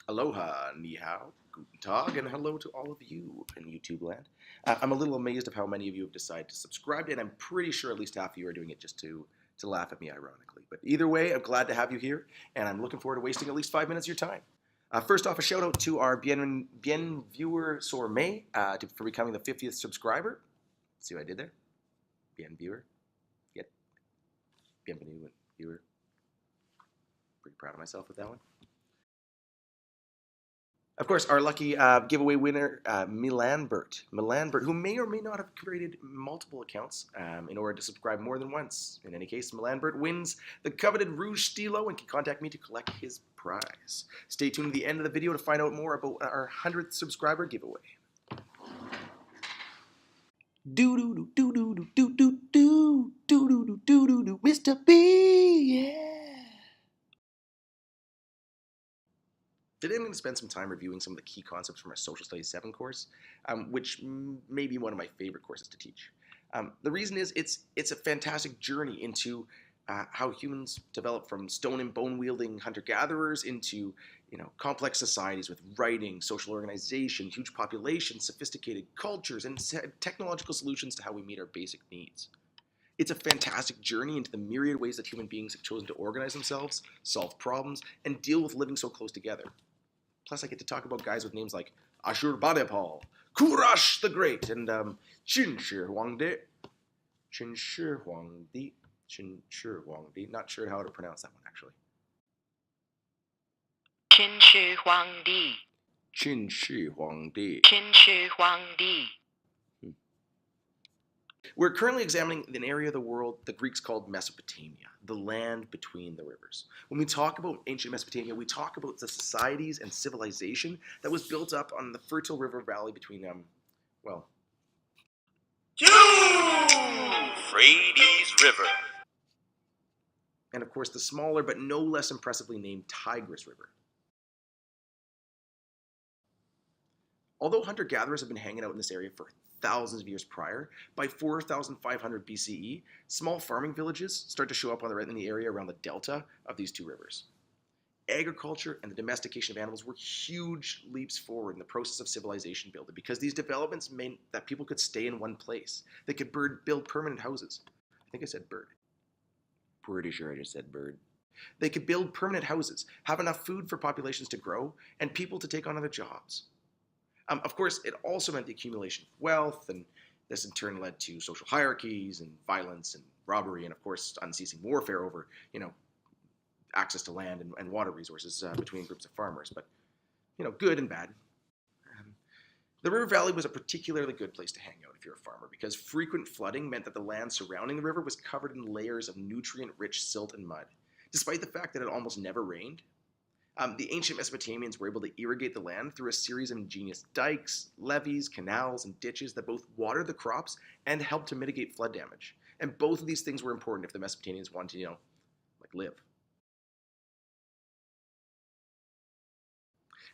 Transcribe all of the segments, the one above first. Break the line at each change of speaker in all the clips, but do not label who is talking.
Aloha, ni hao, guten tag, and hello to all of you in YouTube land. I'm a little amazed of how many of you have decided to subscribe, and I'm pretty sure at least half of you are doing it just to laugh at me ironically. But either way, I'm glad to have you here, and I'm looking forward to wasting at least 5 minutes of your time. First off, a shout out to our bien viewer Sormay for becoming the 50th subscriber. See what I did there? Bien viewer. Get bienvenue viewer. Pretty proud of myself with that one. Of course, our lucky giveaway winner, Milanbert, who may or may not have created multiple accounts in order to subscribe more than once. In any case, Milanbert wins the coveted Rouge Stilo and can contact me to collect his prize. Stay tuned to the end of the video to find out more about our 100th subscriber giveaway. Do do do do do do do do do do do do do Mr. B, yeah. Today I'm going to spend some time reviewing some of the key concepts from our Social Studies 7 course, which may be one of my favorite courses to teach. The reason is it's a fantastic journey into how humans develop from stone and bone wielding hunter-gatherers into complex societies with writing, social organization, huge populations, sophisticated cultures, and technological solutions to how we meet our basic needs. It's a fantastic journey into the myriad ways that human beings have chosen to organize themselves, solve problems, and deal with living so close together. Plus, I get to talk about guys with names like Ashurbanipal, Kurash the Great, and Qin Shi Huangdi. Qin Shi Huangdi. Qin Shi Huangdi. Not sure how to pronounce that one, actually.
Qin Shi Huangdi.
Qin Shi Huangdi.
Qin Shi Huangdi.
We're currently examining an area of the world the Greeks called Mesopotamia, the land between the rivers. When we talk about ancient Mesopotamia, we talk about the societies and civilization that was built up on the fertile river valley between
Euphrates River.
And of course the smaller but no less impressively named Tigris River. Although hunter-gatherers have been hanging out in this area for thousands of years prior, by 4,500 BCE, small farming villages start to show up in the area around the delta of these two rivers. Agriculture and the domestication of animals were huge leaps forward in the process of civilization building because these developments meant that people could stay in one place. They could build permanent houses. I think I said bird. Pretty sure I just said bird. They could build permanent houses, have enough food for populations to grow, and people to take on other jobs. Of course, it also meant the accumulation of wealth, and this in turn led to social hierarchies and violence and robbery, and of course, unceasing warfare over, access to land and water resources between groups of farmers. But, good and bad. The river valley was a particularly good place to hang out if you're a farmer because frequent flooding meant that the land surrounding the river was covered in layers of nutrient-rich silt and mud. Despite the fact that it almost never rained, the ancient Mesopotamians were able to irrigate the land through a series of ingenious dikes, levees, canals, and ditches that both watered the crops and helped to mitigate flood damage. And both of these things were important if the Mesopotamians wanted to, live.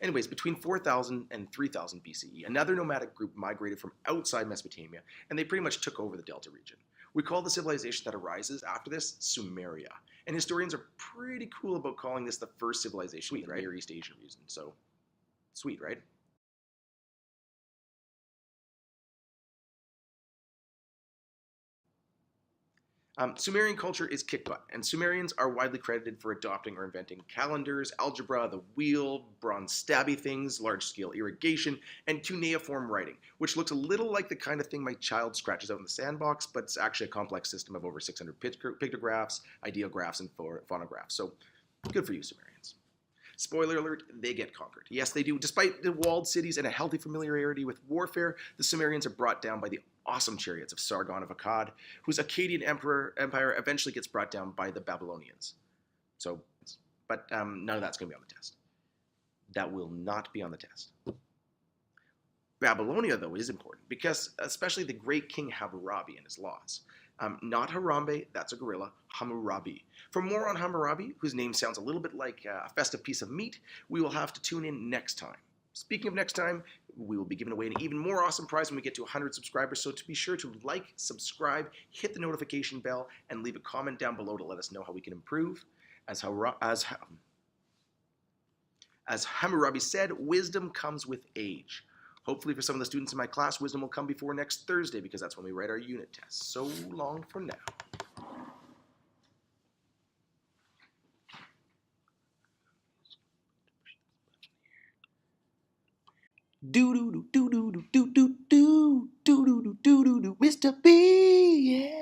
Anyways, between 4,000 and 3,000 BCE, another nomadic group migrated from outside Mesopotamia, and they pretty much took over the Delta region. We call the civilization that arises after this Sumeria, and historians are pretty cool about calling this the first civilization in the Near East Asian region. So, sweet, right? Sumerian culture is kick butt, and Sumerians are widely credited for adopting or inventing calendars, algebra, the wheel, pointy-stabby-things, large-scale irrigation, and cuneiform writing, which looks a little like the kind of thing my child scratches out in the sandbox, but it's actually a complex system of over 600 pictographs, ideographs, and phonographs. So, good for you, Sumerians. Spoiler alert, they get conquered. Yes, they do. Despite the walled cities and a healthy familiarity with warfare, the Sumerians are brought down by the awesome chariots of Sargon of Akkad, whose Akkadian empire eventually gets brought down by the Babylonians. But none of that's going to be on the test. That will not be on the test. Babylonia, though, is important because especially the great king Hammurabi and his laws. Not Harambe, that's a gorilla, Hammurabi. For more on Hammurabi, whose name sounds a little bit like a festive piece of meat, we will have to tune in next time. Speaking of next time, we will be giving away an even more awesome prize when we get to 100 subscribers, so to be sure to like, subscribe, hit the notification bell, and leave a comment down below to let us know how we can improve. As As Hammurabi said, wisdom comes with age. Hopefully for some of the students in my class, wisdom will come before next Thursday because that's when we write our unit tests. So long for now. Do do do do do do do do do do do do do do Mr. B, yeah.